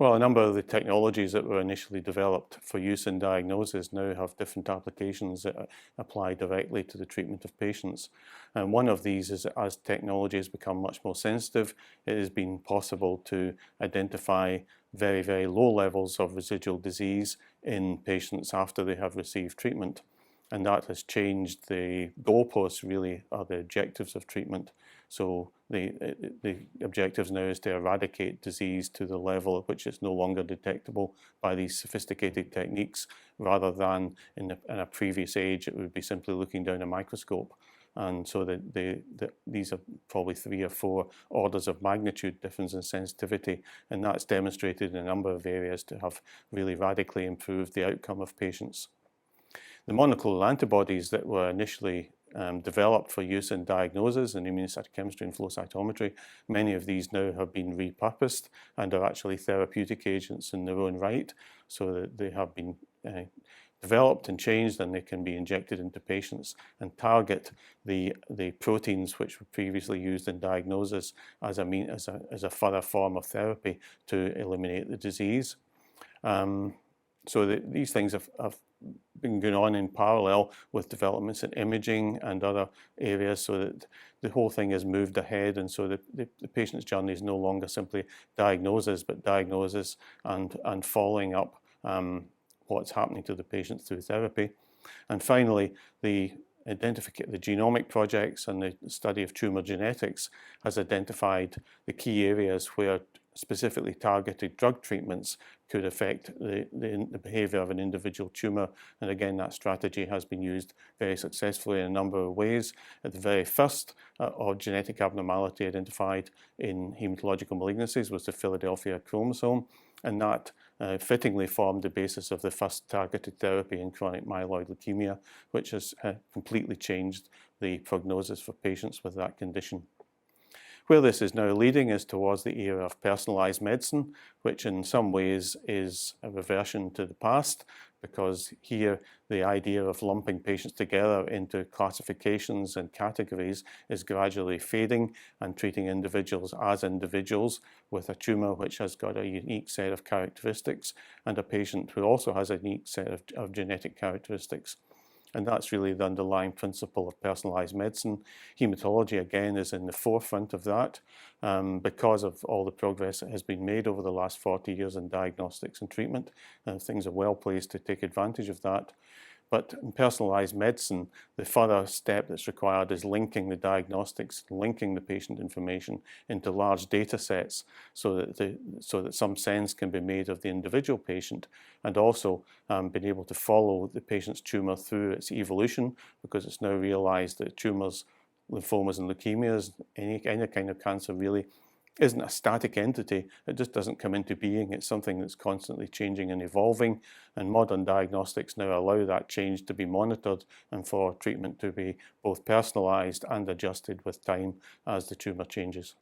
Well, a number of the technologies that were initially developed for use in diagnosis now have different applications that apply directly to the treatment of patients. And one of these is that as technology has become much more sensitive, it has been possible to identify very, very low levels of residual disease in patients after they have received treatment. And that has changed the goalposts, really, are the objectives of treatment. So the objectives now is to eradicate disease to the level at which it's no longer detectable by these sophisticated techniques, rather than in a previous age it would be simply looking down a microscope. And so these are probably 3 or 4 orders of magnitude difference in sensitivity, and that's demonstrated in a number of areas to have really radically improved the outcome of patients. The monoclonal antibodies that were initially developed for use in diagnosis in immunocytochemistry and flow cytometry, many of these now have been repurposed and are actually therapeutic agents in their own right, so that they have been developed and changed, and they can be injected into patients and target the proteins which were previously used in diagnosis as a further form of therapy to eliminate the disease. These things have been going on in parallel with developments in imaging and other areas, so that the whole thing has moved ahead, and so the patient's journey is no longer simply diagnosis, but diagnosis and following up what's happening to the patient through therapy. And finally, the genomic projects and the study of tumor genetics has identified the key areas where specifically targeted drug treatments could affect the behavior of an individual tumor. And again, that strategy has been used very successfully in a number of ways. At the very first genetic abnormality identified in hematological malignancies was the Philadelphia chromosome, and that fittingly formed the basis of the first targeted therapy in chronic myeloid leukemia, which has completely changed the prognosis for patients with that condition. Where this is now leading is towards the era of personalized medicine, which in some ways is a reversion to the past, because here the idea of lumping patients together into classifications and categories is gradually fading, and treating individuals as individuals with a tumor which has got a unique set of characteristics, and a patient who also has a unique set of genetic characteristics. And that's really the underlying principle of personalized medicine. Haematology, again, is in the forefront of that because of all the progress that has been made over the last 40 years in diagnostics and treatment. And things are well placed to take advantage of that. But in personalized medicine, the further step that's required is linking the diagnostics, linking the patient information into large data sets, so that some sense can be made of the individual patient, and also being able to follow the patient's tumor through its evolution, because it's now realized that tumors, lymphomas and leukemias, any kind of cancer really, isn't a static entity. It just doesn't come into being. It's something that's constantly changing and evolving, and modern diagnostics now allow that change to be monitored and for treatment to be both personalized and adjusted with time as the tumor changes.